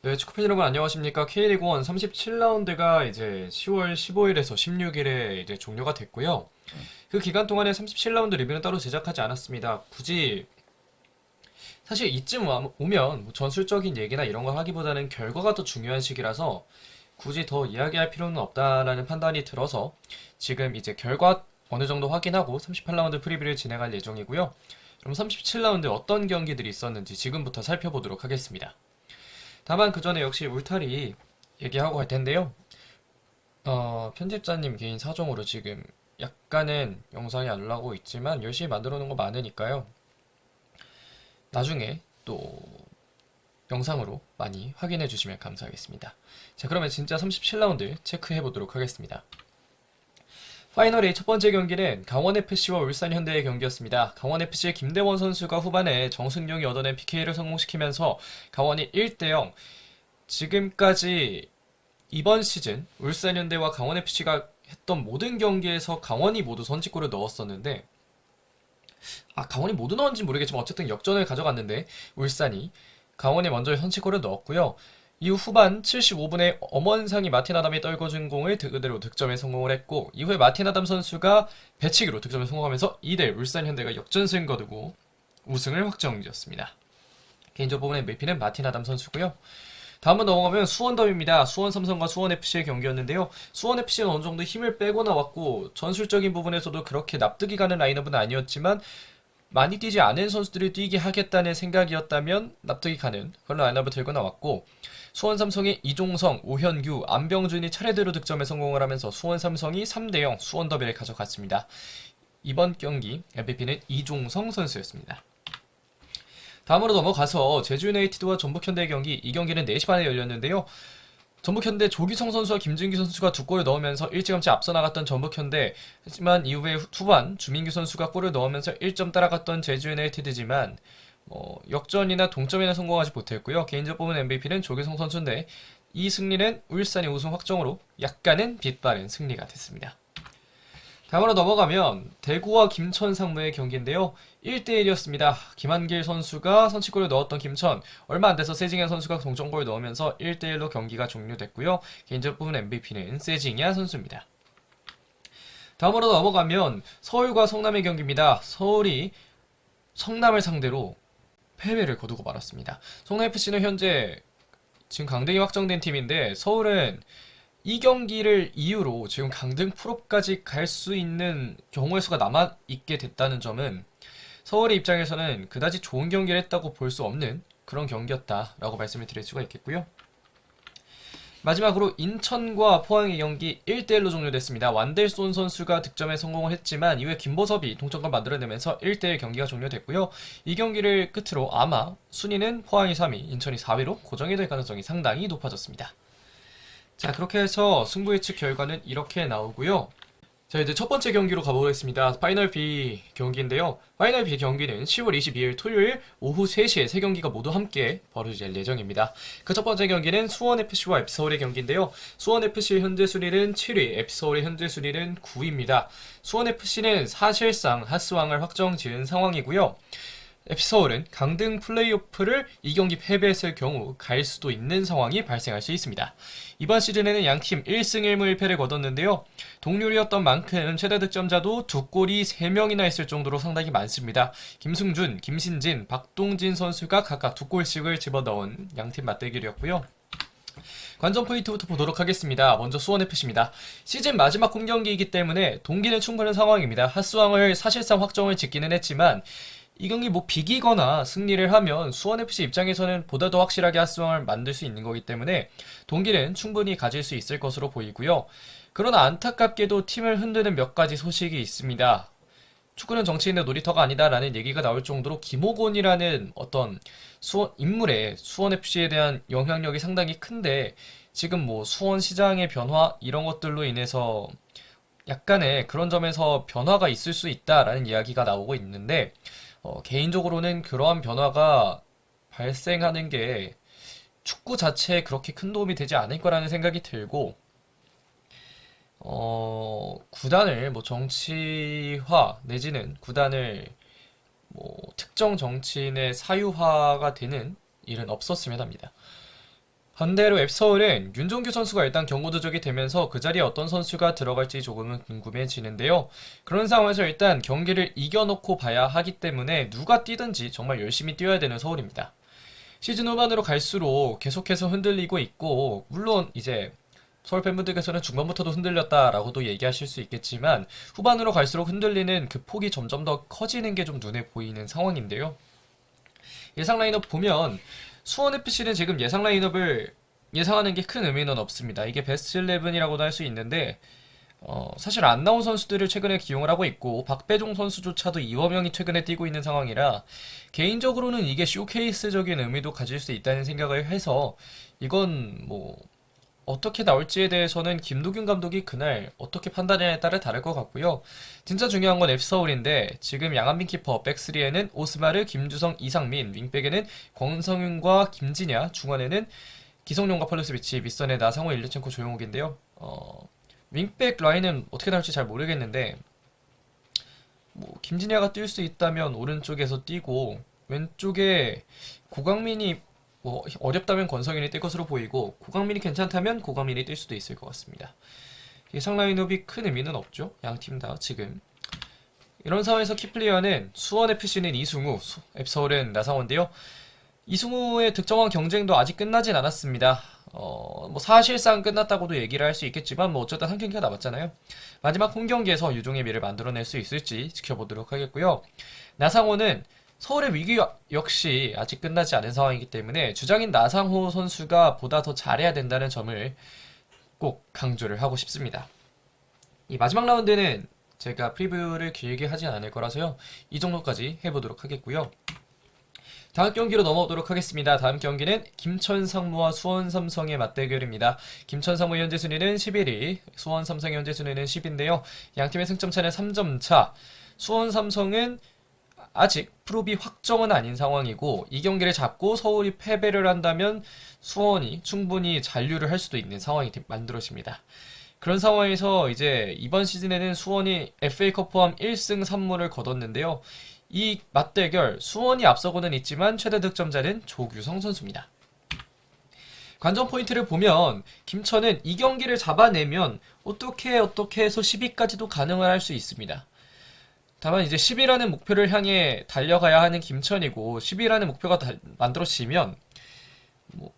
네, 축구팬 여러분 안녕하십니까? K리그 1 37라운드가 이제 10월 15일에서 16일에 이제 종료가 됐고요. 그 기간 동안에 37라운드 리뷰는 따로 제작하지 않았습니다. 굳이 사실 이쯤 오면 뭐 전술적인 얘기나 이런 거 하기보다는 결과가 더 중요한 시기라서 굳이 더 이야기할 필요는 없다라는 판단이 들어서 지금 이제 결과 어느 정도 확인하고 38라운드 프리뷰를 진행할 예정이고요. 그럼 37라운드 어떤 경기들이 있었는지 지금부터 살펴보도록 하겠습니다. 다만 그 전에 역시 울타리 얘기하고 갈 텐데요. 편집자님 개인 사정으로 지금 약간은 영상이 안 올라오고 있지만 열심히 만들어 놓은 거 많으니까요. 나중에 또 영상으로 많이 확인해 주시면 감사하겠습니다. 자, 그러면 진짜 37라운드 체크해 보도록 하겠습니다. 파이널 A 첫 번째 경기는 강원FC와 울산현대의 경기였습니다. 강원FC의 김대원 선수가 후반에 정승용이 얻어낸 PK를 성공시키면서 강원이 1대0. 지금까지 이번 시즌 울산현대와 강원FC가 했던 모든 경기에서 강원이 모두 선취골을 넣었었는데, 강원이 모두 넣었는지 모르겠지만 어쨌든 역전을 가져갔는데 울산이 강원에 먼저 선취골을 넣었고요. 이후 후반 75분에 엄원상이 마틴 아담이 떨궈준 공을 그대로 득점에 성공을 했고, 이후에 마틴 아담 선수가 배치기로 득점에 성공하면서 2대 울산 현대가 역전승 거두고 우승을 확정지었습니다. 개인적으로 뽑은 MVP는 마틴 아담 선수고요. 다음으로 넘어가면 수원 더비입니다. 수원 삼성과 수원 FC의 경기였는데요. 수원 FC는 어느 정도 힘을 빼고 나왔고 전술적인 부분에서도 그렇게 납득이 가는 라인업은 아니었지만 많이 뛰지 않은 선수들을 뛰게 하겠다는 생각이었다면 납득이 가는 그런 라인업을 들고 나왔고, 수원 삼성의 이종성, 오현규, 안병준이 차례대로 득점에 성공을 하면서 수원 삼성이 3대0 수원 더비를 가져갔습니다. 이번 경기 MVP는 이종성 선수였습니다. 다음으로 넘어가서 제주 유나이티드와 전북현대의 경기, 이 경기는 4시 반에 열렸는데요. 전북현대 조기성 선수와 김준기 선수가 두 골을 넣으면서 일찌감치 앞서 나갔던 전북현대, 하지만 이후에 후반 주민규 선수가 골을 넣으면서 1점 따라갔던 제주 유나이티드지만 역전이나 동점에는 성공하지 못했고요. 개인적으로 뽑은 MVP는 조기성 선수인데 이 승리는 울산의 우승 확정으로 약간은 빛바랜 승리가 됐습니다. 다음으로 넘어가면 대구와 김천 상무의 경기인데요. 1대1이었습니다. 김한길 선수가 선취골을 넣었던 김천, 얼마 안 돼서 세징야 선수가 동점골을 넣으면서 1대1로 경기가 종료됐고요. 개인적으로 뽑은 MVP는 세징야 선수입니다. 다음으로 넘어가면 서울과 성남의 경기입니다. 서울이 성남을 상대로 패배를 거두고 말았습니다. 성남FC는 현재 지금 강등이 확정된 팀인데 서울은 이 경기를 이유로 지금 강등 프로까지 갈 수 있는 경우의 수가 남아있게 됐다는 점은 서울의 입장에서는 그다지 좋은 경기를 했다고 볼 수 없는 그런 경기였다라고 말씀을 드릴 수가 있겠고요. 마지막으로 인천과 포항의 경기 1대1로 종료됐습니다. 완델손 선수가 득점에 성공을 했지만 이후에 김보섭이 동점골 만들어내면서 1대1 경기가 종료됐고요. 이 경기를 끝으로 아마 순위는 포항이 3위, 인천이 4위로 고정이 될 가능성이 상당히 높아졌습니다. 자, 그렇게 해서 승부 예측 결과는 이렇게 나오고요. 자, 이제 첫 번째 경기로 가보겠습니다. 파이널 B 경기인데요. 파이널 B 경기는 10월 22일 토요일 오후 3시에 세 경기가 모두 함께 벌어질 예정입니다. 그 첫 번째 경기는 수원FC와 FC서울의 경기인데요. 수원FC의 현재 순위는 7위, FC서울의 현재 순위는 9위입니다. 수원FC는 사실상 하스왕을 확정 지은 상황이고요. FC서울은 강등 플레이오프를 이 경기 패배했을 경우 갈 수도 있는 상황이 발생할 수 있습니다. 이번 시즌에는 양팀 1승 1무 1패를 거뒀는데요. 동률이었던 만큼 최다 득점자도 두 골이 3명이나 있을 정도로 상당히 많습니다. 김승준, 김신진, 박동진 선수가 각각 두 골씩을 집어넣은 양팀 맞대결이었고요. 관전 포인트부터 보도록 하겠습니다. 먼저 수원FC입니다. 시즌 마지막 홈경기이기 때문에 동기는 충분한 상황입니다. 하스왕을 사실상 확정을 짓기는 했지만 이 경기 비기거나 승리를 하면 수원FC 입장에서는 보다 더 확실하게 하스왕을 만들 수 있는 거기 때문에 동기는 충분히 가질 수 있을 것으로 보이고요. 그러나 안타깝게도 팀을 흔드는 몇 가지 소식이 있습니다. 축구는 정치인의 놀이터가 아니다라는 얘기가 나올 정도로 김호곤이라는 어떤 인물의 수원FC에 대한 영향력이 상당히 큰데 지금 수원시장의 변화 이런 것들로 인해서 약간의 그런 점에서 변화가 있을 수 있다라는 이야기가 나오고 있는데 개인적으로는 그러한 변화가 발생하는 게 축구 자체에 그렇게 큰 도움이 되지 않을 거라는 생각이 들고, 구단을 정치화 내지는 구단을 특정 정치인의 사유화가 되는 일은 없었으면 합니다. 반대로 앱서울은 윤종규 선수가 일단 경고 누적이 되면서 그 자리에 어떤 선수가 들어갈지 조금은 궁금해지는데요. 그런 상황에서 일단 경기를 이겨놓고 봐야 하기 때문에 누가 뛰든지 정말 열심히 뛰어야 되는 서울입니다. 시즌 후반으로 갈수록 계속해서 흔들리고 있고, 물론 이제 서울 팬분들께서는 중반부터도 흔들렸다라고도 얘기하실 수 있겠지만 후반으로 갈수록 흔들리는 그 폭이 점점 더 커지는 게 좀 눈에 보이는 상황인데요. 예상 라인업 보면 수원FC는 지금 예상 라인업을 예상하는 게 큰 의미는 없습니다. 이게 베스트 11이라고도 할 수 있는데 사실 안 나온 선수들을 최근에 기용을 하고 있고 박배종 선수조차도 이범영이 최근에 뛰고 있는 상황이라 개인적으로는 이게 쇼케이스적인 의미도 가질 수 있다는 생각을 해서 이건 뭐 어떻게 나올지에 대해서는 김도균 감독이 그날 어떻게 판단하냐에 따라 다를 것 같고요. 진짜 중요한 건 F서울인데 지금 양한빈 키퍼, 백스리에는 오스마르, 김주성, 이상민, 윙백에는 권성윤과 김진야, 중원에는 기성용과 펄루스비치, 밑선에 나상호, 일류첸코, 조용욱인데요. 윙백 라인은 어떻게 나올지 잘 모르겠는데 뭐 김진야가 뛸 수 있다면 오른쪽에서 뛰고 왼쪽에 고강민이 뭐 어렵다면 권성윤이 뛸 것으로 보이고 고강민이 괜찮다면 고강민이 뛸 수도 있을 것 같습니다. 예상 라인업이 큰 의미는 없죠. 양 팀 다 지금. 이런 상황에서 키플레이어는 수원FC는 이승우, 앱서울은 나상원인데요. 이승우의 득점왕 경쟁도 아직 끝나진 않았습니다. 뭐 사실상 끝났다고도 얘기를 할 수 있겠지만 뭐 어쨌든 한 경기가 남았잖아요. 마지막 홈 경기에서 유종의 미를 만들어낼 수 있을지 지켜보도록 하겠고요. 나상호는 서울의 위기 역시 아직 끝나지 않은 상황이기 때문에 주장인 나상호 선수가 보다 더 잘해야 된다는 점을 꼭 강조를 하고 싶습니다. 이 마지막 라운드는 제가 프리뷰를 길게 하진 않을 거라서요. 이 정도까지 해보도록 하겠고요. 다음 경기로 넘어오도록 하겠습니다. 다음 경기는 김천 상무와 수원 삼성의 맞대결입니다. 김천 상무 현재 순위는 11위, 수원 삼성 현재 순위는 10인데요. 양팀의 승점 차는 3점 차. 수원 삼성은 아직 프로비 확정은 아닌 상황이고 이 경기를 잡고 서울이 패배를 한다면 수원이 충분히 잔류를 할 수도 있는 상황이 만들어집니다. 그런 상황에서 이제 이번 시즌에는 수원이 FA컵 포함 1승 3무를 거뒀는데요. 이 맞대결 수원이 앞서고는 있지만 최대 득점자는 조규성 선수입니다. 관전 포인트를 보면 김천은 이 경기를 잡아내면 어떻게 해서 10위까지도 가능을 할 수 있습니다. 다만 이제 10위라는 목표를 향해 달려가야 하는 김천이고 10위라는 목표가 만들어지면 뭐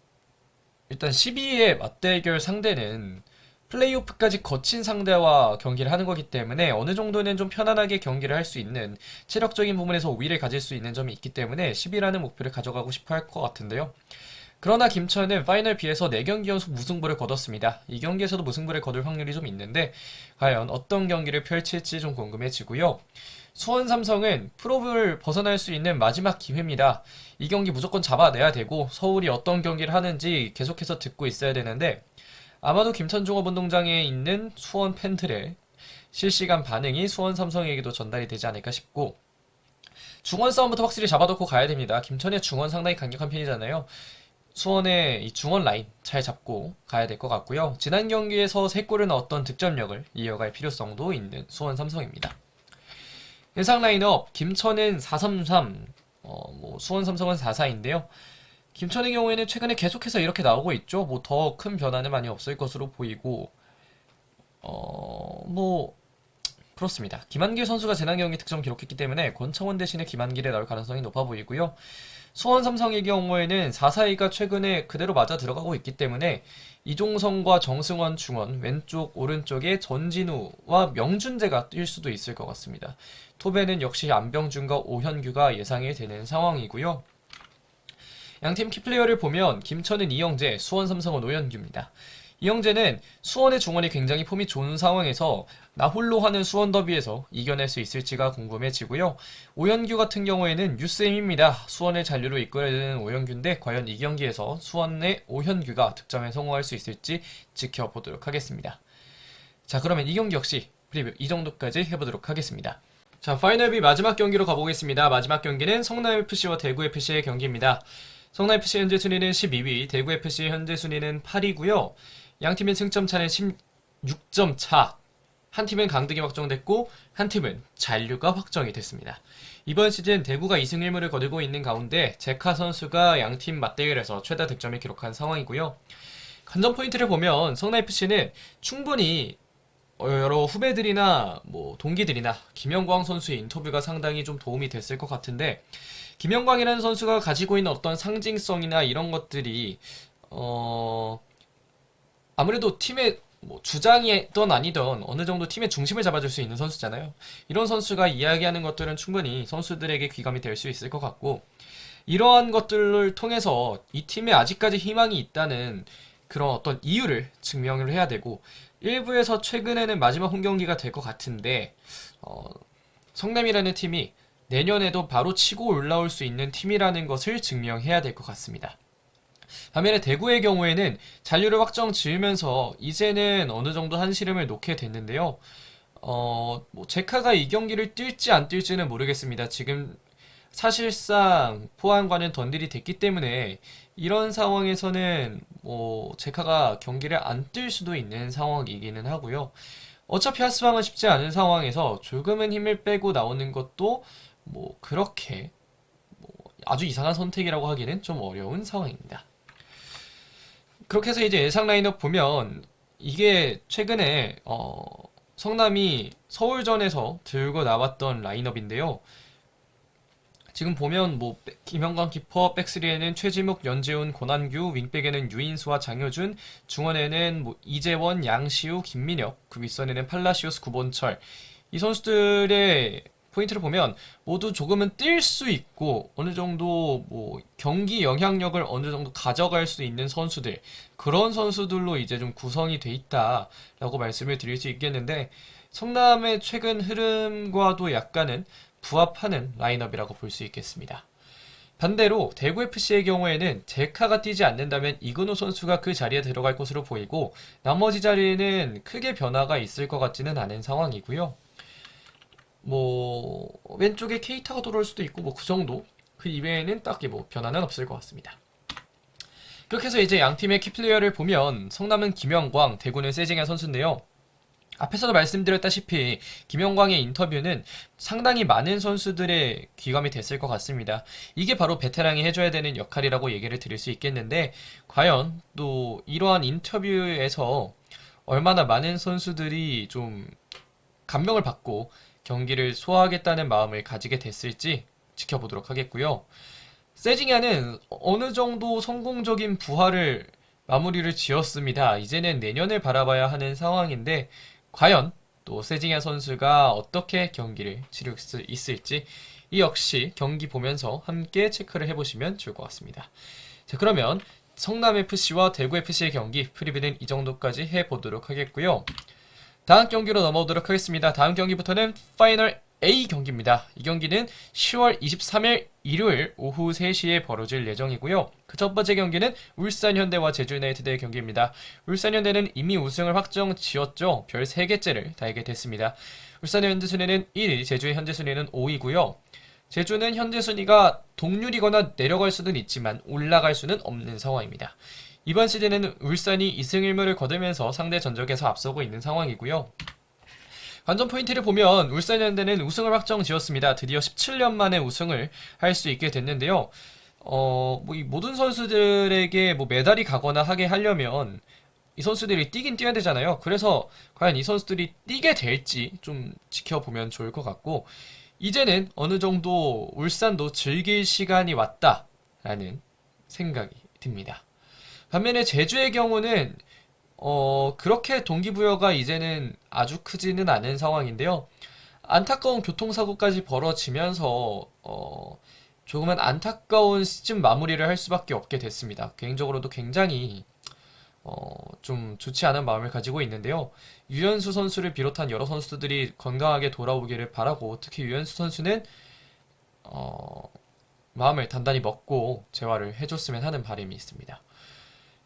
일단 10위의 맞대결 상대는 플레이오프까지 거친 상대와 경기를 하는 거기 때문에 어느 정도는 좀 편안하게 경기를 할 수 있는 체력적인 부분에서 우위를 가질 수 있는 점이 있기 때문에 10위라는 목표를 가져가고 싶어 할 것 같은데요. 그러나 김천은 파이널 B에서 4경기 연속 무승부를 거뒀습니다. 이 경기에서도 무승부를 거둘 확률이 좀 있는데 과연 어떤 경기를 펼칠지 좀 궁금해지고요. 수원 삼성은 프로를 벗어날 수 있는 마지막 기회입니다. 이 경기 무조건 잡아내야 되고 서울이 어떤 경기를 하는지 계속해서 듣고 있어야 되는데 아마도 김천종합운동장에 있는 수원 팬들의 실시간 반응이 수원 삼성에게도 전달이 되지 않을까 싶고 중원 싸움부터 확실히 잡아놓고 가야 됩니다. 김천의 중원 상당히 강력한 편이잖아요. 수원의 이 중원 라인 잘 잡고 가야 될 것 같고요. 지난 경기에서 3골을 넣었던 득점력을 이어갈 필요성도 있는 수원 삼성입니다. 예상 라인업 김천은 4-3-3, 수원 삼성은 4-4인데요. 김천의 경우에는 최근에 계속해서 이렇게 나오고 있죠. 뭐 더 큰 변화는 많이 없을 것으로 보이고 그렇습니다. 김한길 선수가 지난 경기 득점 기록했기 때문에 권창원 대신에 김한길에 나올 가능성이 높아 보이고요. 수원 삼성의 경우에는 4-4-2가 최근에 그대로 맞아 들어가고 있기 때문에 이종성과 정승원 중원, 왼쪽 오른쪽에 전진우와 명준재가 뛸 수도 있을 것 같습니다. 톱에는 역시 안병준과 오현규가 예상이 되는 상황이고요. 양팀 키플레이어를 보면 김천은 이영재, 수원 삼성은 오현규입니다. 이영재는 수원의 중원이 굉장히 폼이 좋은 상황에서 나 홀로 하는 수원 더비에서 이겨낼 수 있을지가 궁금해지고요. 오현규 같은 경우에는 유쌤입니다. 수원을 잔류로 이끌어내는 오현규인데 과연 이 경기에서 수원의 오현규가 득점에 성공할 수 있을지 지켜보도록 하겠습니다. 자, 그러면 이 경기 역시 프리뷰 이 정도까지 해보도록 하겠습니다. 자, 파이널 B 마지막 경기로 가보겠습니다. 마지막 경기는 성남FC와 대구FC의 경기입니다. 성남FC 현재 순위는 12위, 대구FC 현재 순위는 8위고요. 양팀의 승점 차는 16점 차. 한 팀은 강등이 확정됐고 한 팀은 잔류가 확정이 됐습니다. 이번 시즌 대구가 2승 1무를 거두고 있는 가운데 제카 선수가 양팀 맞대결에서 최다 득점을 기록한 상황이고요. 관전 포인트를 보면 성남FC는 충분히 여러 후배들이나 뭐 동기들이나 김영광 선수의 인터뷰가 상당히 좀 도움이 됐을 것 같은데, 김영광이라는 선수가 가지고 있는 어떤 상징성이나 이런 것들이 아무래도 팀의 뭐 주장이든 아니든 어느 정도 팀의 중심을 잡아줄 수 있는 선수잖아요. 이런 선수가 이야기하는 것들은 충분히 선수들에게 귀감이 될 수 있을 것 같고, 이러한 것들을 통해서 이 팀에 아직까지 희망이 있다는 그런 어떤 이유를 증명을 해야 되고, 일부에서 최근에는 마지막 홈경기가 될 것 같은데 성남이라는 팀이 내년에도 바로 치고 올라올 수 있는 팀이라는 것을 증명해야 될 것 같습니다. 반면에 대구의 경우에는 잔류를 확정 지으면서 이제는 어느 정도 한시름을 놓게 됐는데요. 뭐 제카가 이 경기를 뛸지 안 뛸지는 모르겠습니다. 지금 사실상 포항과는 던딜이 됐기 때문에 이런 상황에서는 뭐 제카가 경기를 안 뛸 수도 있는 상황이기는 하고요. 어차피 하스방은 쉽지 않은 상황에서 조금은 힘을 빼고 나오는 것도 뭐 그렇게 뭐 아주 이상한 선택이라고 하기는 좀 어려운 상황입니다. 그렇게 해서 이제 예상 라인업 보면 이게 최근에 성남이 서울전에서 들고 나왔던 라인업인데요. 지금 보면 뭐 김영광 키퍼, 백스리에는 최지묵, 연재훈, 권한규, 윙백에는 유인수와 장효준, 중원에는 뭐 이재원, 양시우, 김민혁, 그 윗선에는 팔라시오스, 구본철. 이 선수들의 포인트를 보면 모두 조금은 뛸 수 있고 어느 정도 뭐 경기 영향력을 어느 정도 가져갈 수 있는 선수들, 그런 선수들로 이제 좀 구성이 돼 있다라고 말씀을 드릴 수 있겠는데, 성남의 최근 흐름과도 약간은 부합하는 라인업이라고 볼 수 있겠습니다. 반대로 대구FC의 경우에는 제카가 뛰지 않는다면 이근호 선수가 그 자리에 들어갈 것으로 보이고, 나머지 자리에는 크게 변화가 있을 것 같지는 않은 상황이고요. 뭐 왼쪽에 케이타가 돌아올 수도 있고 뭐 그 정도, 그 이외에는 딱히 뭐 변화는 없을 것 같습니다. 그렇게 해서 이제 양 팀의 키플레이어를 보면 성남은 김영광, 대구는 세징야 선수인데요. 앞에서도 말씀드렸다시피 김영광의 인터뷰는 상당히 많은 선수들의 귀감이 됐을 것 같습니다. 이게 바로 베테랑이 해줘야 되는 역할이라고 얘기를 드릴 수 있겠는데, 과연 또 이러한 인터뷰에서 얼마나 많은 선수들이 좀 감명을 받고 경기를 소화하겠다는 마음을 가지게 됐을지 지켜보도록 하겠고요. 세징야는 어느 정도 성공적인 부활을 마무리를 지었습니다. 이제는 내년을 바라봐야 하는 상황인데, 과연 또 세징야 선수가 어떻게 경기를 치를 수 있을지 이 역시 경기 보면서 함께 체크를 해보시면 좋을 것 같습니다. 자, 그러면 성남FC와 대구FC의 경기 프리뷰는 이 정도까지 해보도록 하겠고요. 다음 경기로 넘어오도록 하겠습니다. 다음 경기부터는 파이널 A 경기입니다. 이 경기는 10월 23일 일요일 오후 3시에 벌어질 예정이고요. 그 첫 번째 경기는 울산현대와 제주유나이티드의 경기입니다. 울산현대는 이미 우승을 확정 지었죠. 별 3개째를 달게 됐습니다. 울산의 현재 순위는 1위, 제주의 현재 순위는 5위고요. 제주는 현재 순위가 동률이거나 내려갈 수는 있지만 올라갈 수는 없는 상황입니다. 이번 시즌에는 울산이 2승 1무를 거두면서 상대 전적에서 앞서고 있는 상황이고요. 관전 포인트를 보면 울산현대는 우승을 확정 지었습니다. 드디어 17년 만에 우승을 할 수 있게 됐는데요. 뭐 이 모든 선수들에게 뭐 메달이 가거나 하게 하려면 이 선수들이 뛰긴 뛰어야 되잖아요. 그래서 과연 이 선수들이 뛰게 될지 좀 지켜보면 좋을 것 같고, 이제는 어느 정도 울산도 즐길 시간이 왔다라는 생각이 듭니다. 반면에 제주의 경우는 그렇게 동기부여가 이제는 아주 크지는 않은 상황인데요. 안타까운 교통사고까지 벌어지면서 조금은 안타까운 시즌 마무리를 할 수밖에 없게 됐습니다. 개인적으로도 굉장히 좀 좋지 않은 마음을 가지고 있는데요. 유현수 선수를 비롯한 여러 선수들이 건강하게 돌아오기를 바라고, 특히 유현수 선수는 마음을 단단히 먹고 재활을 해줬으면 하는 바람이 있습니다.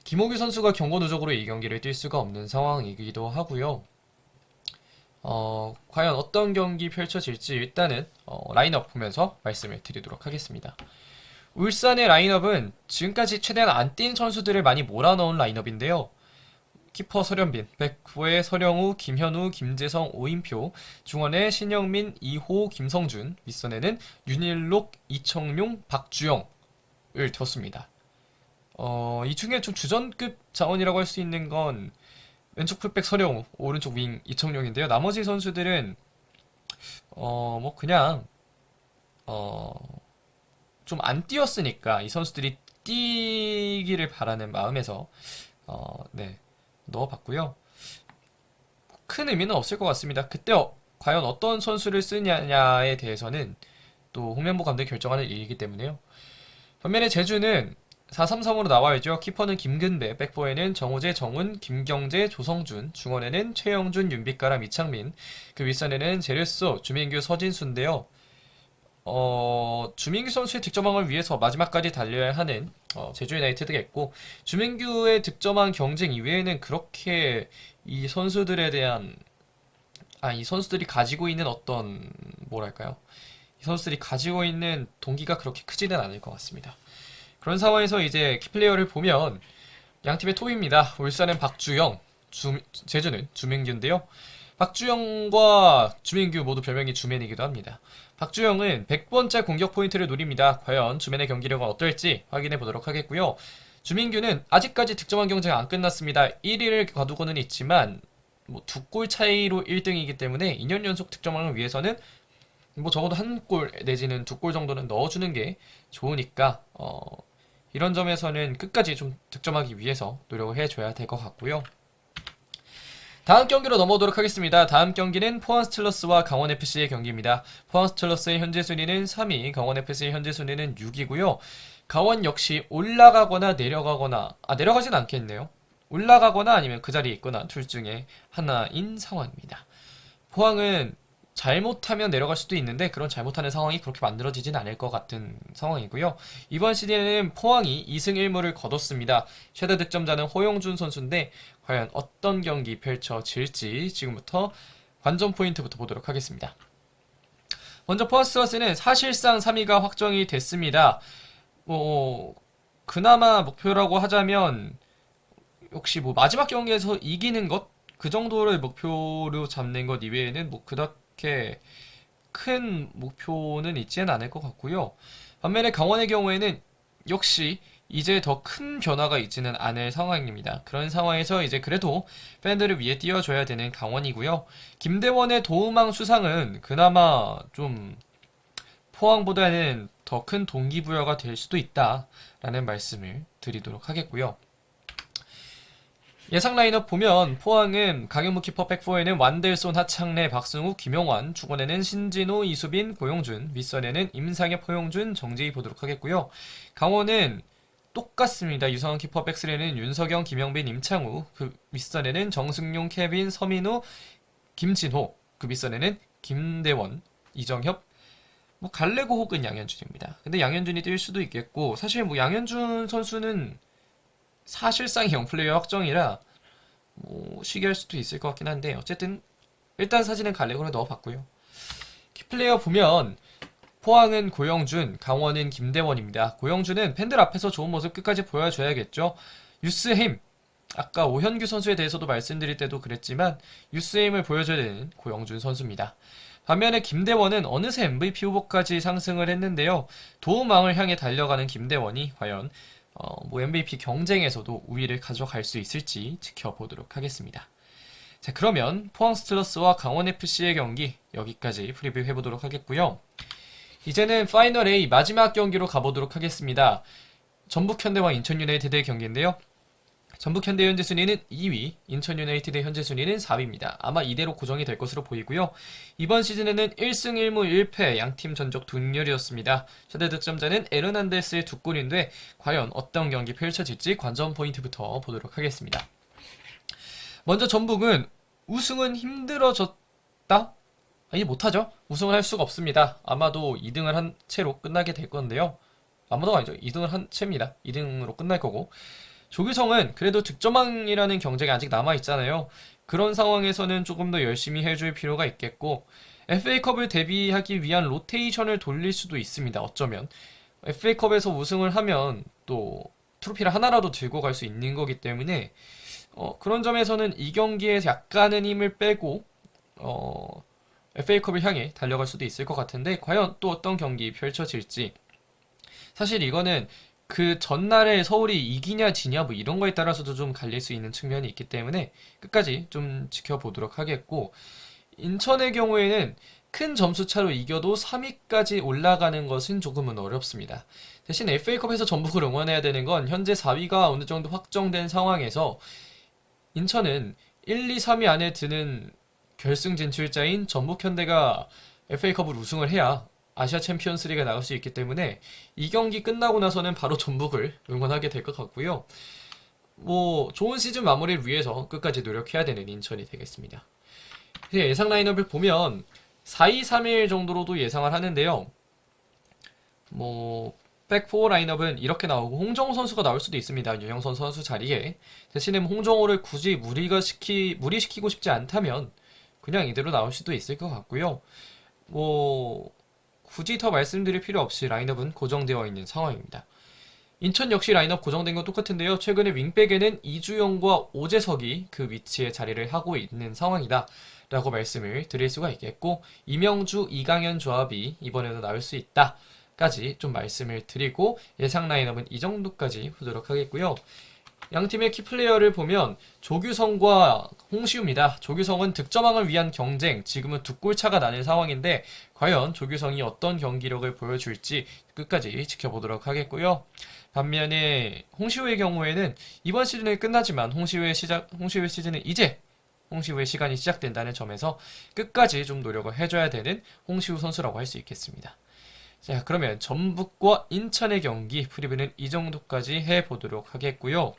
김호규 선수가 경고 누적으로 이 경기를 뛸 수가 없는 상황이기도 하고요. 과연 어떤 경기 펼쳐질지 일단은 라인업 보면서 말씀을 드리도록 하겠습니다. 울산의 라인업은 지금까지 최대한 안 뛴 선수들을 많이 몰아넣은 라인업인데요. 키퍼 서련빈, 백후에 서령우, 김현우, 김재성, 오인표, 중원에 신영민, 이호, 김성준, 윗선에는 윤일록, 이청용, 박주영을 뒀습니다. 이 중에 좀 주전급 자원이라고 할 수 있는 건 왼쪽 풀백 서령우, 오른쪽 윙 이청용인데요. 나머지 선수들은 뭐 그냥 좀 안 뛰었으니까 이 선수들이 뛰기를 바라는 마음에서 네, 넣어봤고요. 큰 의미는 없을 것 같습니다. 그때 과연 어떤 선수를 쓰냐에 대해서는 또 홍명보 감독이 결정하는 일이기 때문에요. 반면에 제주는 4-3-3으로 나와야죠. 키퍼는 김근배, 백포에는 정호재, 정훈, 김경재, 조성준, 중원에는 최영준, 윤빛가람, 이창민, 그 윗선에는 제르소, 주민규, 서진수인데요. 주민규 선수의 득점왕을 위해서 마지막까지 달려야 하는 제주 유나이티드가 있고, 주민규의 득점왕 경쟁 이외에는 그렇게 이 선수들에 대한 이 선수들이 가지고 있는 어떤 뭐랄까요? 이 선수들이 가지고 있는 동기가 그렇게 크지는 않을 것 같습니다. 그런 상황에서 이제 키플레이어를 보면 양 팀의 톱입니다. 울산은 박주영, 제주는 주민규인데요. 박주영과 주민규 모두 별명이 주맨이기도 합니다. 박주영은 100번째 공격 포인트를 노립니다. 과연 주맨의 경기력은 어떨지 확인해 보도록 하겠고요. 주민규는 아직까지 득점왕 경쟁 안 끝났습니다. 1위를 거두고는 있지만 뭐 2골 차이로 1등이기 때문에 2년 연속 득점왕을 위해서는 뭐 적어도 1골 내지는 2골 정도는 넣어주는 게 좋으니까 이런 점에서는 끝까지 좀 득점하기 위해서 노력을 해줘야 될 것 같고요. 다음 경기로 넘어오도록 하겠습니다. 다음 경기는 포항 스틸러스와 강원FC의 경기입니다. 포항 스틸러스의 현재 순위는 3위, 강원FC의 현재 순위는 6위고요. 강원 역시 올라가거나 내려가거나, 내려가진 않겠네요. 올라가거나 아니면 그 자리에 있거나 둘 중에 하나인 상황입니다. 포항은 잘못하면 내려갈 수도 있는데 그런 잘못하는 상황이 그렇게 만들어지진 않을 것 같은 상황이고요. 이번 시즌에는 포항이 2승 1무를 거뒀습니다. 최대 득점자는 허용준 선수인데 과연 어떤 경기 펼쳐질지 지금부터 관전 포인트부터 보도록 하겠습니다. 먼저 포항 스틸러스는 사실상 3위가 확정이 됐습니다. 그나마 목표라고 하자면 역시 뭐 마지막 경기에서 이기는 것 그 정도를 목표로 잡는 것 이외에는 뭐 그렇게 큰 목표는 있지는 않을 것 같고요. 반면에 강원의 경우에는 역시 이제 더 큰 변화가 있지는 않을 상황입니다. 그런 상황에서 이제 그래도 팬들을 위해 뛰어줘야 되는 강원이고요. 김대원의 도움왕 수상은 그나마 좀 포항보다는 더 큰 동기부여가 될 수도 있다라는 말씀을 드리도록 하겠고요. 예상 라인업 보면 포항은 강현무 키퍼, 백포에는 완델손, 하창래, 박승우, 김용환, 중원에는 신진호, 이수빈, 고용준, 윗선에는 임상엽, 허용준, 정재희 보도록 하겠고요. 강원은 똑같습니다. 유성원 키퍼, 백스레는 윤석영, 김영빈, 임창우, 그 윗선에는 정승용, 케빈, 서민우, 김진호, 그 윗선에는 김대원, 이정협, 뭐 갈레고 혹은 양현준입니다. 근데 양현준이 뛸 수도 있겠고 사실 뭐 양현준 선수는 사실상 0플레이어 확정이라 뭐 시기할 수도 있을 것 같긴 한데 어쨌든 일단 사진은 갈래고를 넣어봤고요. 키플레이어 보면 포항은 고영준, 강원은 김대원입니다. 고영준은 팬들 앞에서 좋은 모습 끝까지 보여줘야겠죠. 유스햄, 아까 오현규 선수에 대해서도 말씀드릴 때도 그랬지만 유스햄을 보여줘야 되는 고영준 선수입니다. 반면에 김대원은 어느새 MVP 후보까지 상승을 했는데요. 도움왕을 향해 달려가는 김대원이 과연 뭐 MVP 경쟁에서도 우위를 가져갈 수 있을지 지켜보도록 하겠습니다. 자, 그러면 포항 스틸러스와 강원FC의 경기 여기까지 프리뷰해보도록 하겠고요. 이제는 파이널 A 마지막 경기로 가보도록 하겠습니다. 전북현대와 인천유나이티드의 경기인데요. 전북현대 현재 순위는 2위, 인천유나이티드 현재 순위는 4위입니다. 아마 이대로 고정이 될 것으로 보이고요. 이번 시즌에는 1승 1무 1패 양팀 전적 동률이었습니다. 최대 득점자는 에르난데스의 2골인데 과연 어떤 경기 펼쳐질지 관전 포인트부터 보도록 하겠습니다. 먼저 전북은 우승은 힘들어졌다? 아니 못하죠. 우승을 할 수가 없습니다. 아마도 2등을 한 채로 끝나게 될 건데요. 아마도 아니죠. 2등을 한 채입니다. 2등으로 끝날 거고 조규성은 그래도 득점왕이라는 경쟁이 아직 남아있잖아요. 그런 상황에서는 조금 더 열심히 해줄 필요가 있겠고 FA컵을 대비하기 위한 로테이션을 돌릴 수도 있습니다. 어쩌면 FA컵에서 우승을 하면 또 트로피를 하나라도 들고 갈 수 있는 거기 때문에 그런 점에서는 이 경기에 약간은 힘을 빼고 FA컵을 향해 달려갈 수도 있을 것 같은데 과연 또 어떤 경기 펼쳐질지 사실 이거는 그 전날에 서울이 이기냐 지냐 뭐 이런 거에 따라서도 좀 갈릴 수 있는 측면이 있기 때문에 끝까지 좀 지켜보도록 하겠고 인천의 경우에는 큰 점수 차로 이겨도 3위까지 올라가는 것은 조금은 어렵습니다. 대신 FA컵에서 전북을 응원해야 되는 건 현재 4위가 어느 정도 확정된 상황에서 인천은 1, 2, 3위 안에 드는 결승 진출자인 전북 현대가 FA컵을 우승을 해야 아시아 챔피언스리그에 나갈 수 있기 때문에 이 경기 끝나고 나서는 바로 전북을 응원하게 될 것 같고요. 뭐 좋은 시즌 마무리를 위해서 끝까지 노력해야 되는 인천이 되겠습니다. 예상 라인업을 보면 4-2-3-1 정도로도 예상을 하는데요. 뭐 백4 라인업은 이렇게 나오고 홍정호 선수가 나올 수도 있습니다. 유영선 선수 자리에. 대신에 홍정호를 굳이 무리시키고 싶지 않다면 그냥 이대로 나올 수도 있을 것 같고요. 뭐 굳이 더 말씀드릴 필요 없이 라인업은 고정되어 있는 상황입니다. 인천 역시 라인업 고정된 건 똑같은데요. 최근에 윙백에는 이주영과 오재석이 그 위치에 자리를 하고 있는 상황이다 라고 말씀을 드릴 수가 있겠고 이명주, 이강현 조합이 이번에도 나올 수 있다 까지 좀 말씀을 드리고 예상 라인업은 이 정도까지 보도록 하겠고요. 양 팀의 키플레이어를 보면 조규성과 홍시우입니다. 조규성은 득점왕을 위한 경쟁, 지금은 두 골 차가 나는 상황인데 과연 조규성이 어떤 경기력을 보여줄지 끝까지 지켜보도록 하겠고요. 반면에 홍시우의 경우에는 이번 시즌은 끝나지만 홍시우의 시즌은 이제 홍시우의 시간이 시작된다는 점에서 끝까지 좀 노력을 해줘야 되는 홍시우 선수라고 할 수 있겠습니다. 자, 그러면 전북과 인천의 경기 프리뷰는 이 정도까지 해보도록 하겠고요.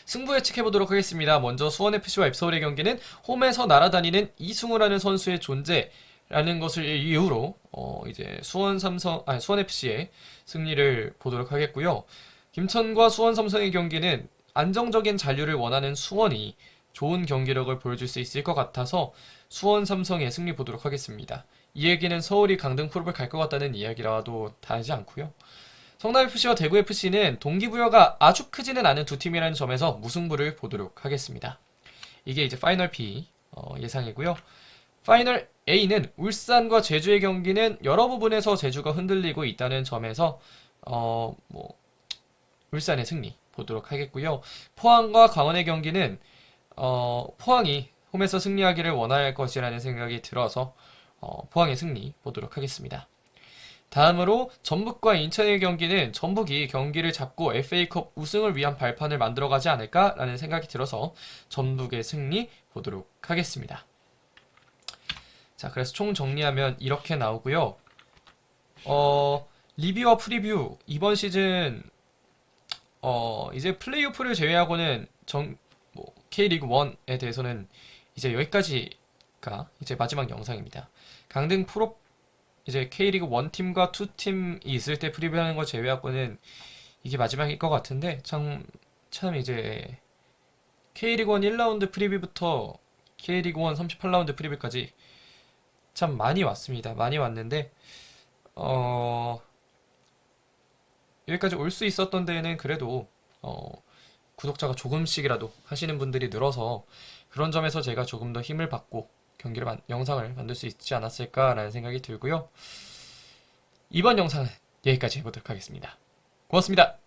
승부 예측해보도록 하겠습니다. 먼저 수원FC와 앱서울의 경기는 홈에서 날아다니는 이승우라는 선수의 존재라는 것을 이유로 이제 수원FC의 승리를 보도록 하겠고요. 김천과 수원삼성의 경기는 안정적인 잔류를 원하는 수원이 좋은 경기력을 보여줄 수 있을 것 같아서 수원삼성의 승리 보도록 하겠습니다. 이 얘기는 서울이 강등 프로를 갈 것 같다는 이야기라도 다르지 않고요. 성남FC와 대구FC는 동기부여가 아주 크지는 않은 두 팀이라는 점에서 무승부를 보도록 하겠습니다. 이게 이제 파이널 B 예상이고요. 파이널 A는 울산과 제주의 경기는 여러 부분에서 제주가 흔들리고 있다는 점에서 울산의 승리 보도록 하겠고요. 포항과 강원의 경기는 포항이 홈에서 승리하기를 원할 것이라는 생각이 들어서 포항의 승리 보도록 하겠습니다. 다음으로 전북과 인천의 경기는 전북이 경기를 잡고 FA컵 우승을 위한 발판을 만들어가지 않을까라는 생각이 들어서 전북의 승리 보도록 하겠습니다. 자, 그래서 총 정리하면 이렇게 나오고요. 리뷰와 프리뷰 이번 시즌 이제 플레이오프를 제외하고는 K리그 1에 대해서는 이제 여기까지가 이제 마지막 영상입니다. 강등 프로 이제 K리그 1팀과 2팀이 있을 때 프리뷰하는 거 제외하고는 이게 마지막일 것 같은데 참 이제 K리그 1 1라운드 프리뷰부터 K리그 1 38라운드 프리뷰까지 참 많이 왔습니다. 많이 왔는데 여기까지 올 수 있었던 데에는 그래도 구독자가 조금씩이라도 하시는 분들이 늘어서 그런 점에서 제가 조금 더 힘을 받고 영상을 만들 수 있지 않았을까라는 생각이 들고요. 이번 영상은 여기까지 해보도록 하겠습니다. 고맙습니다.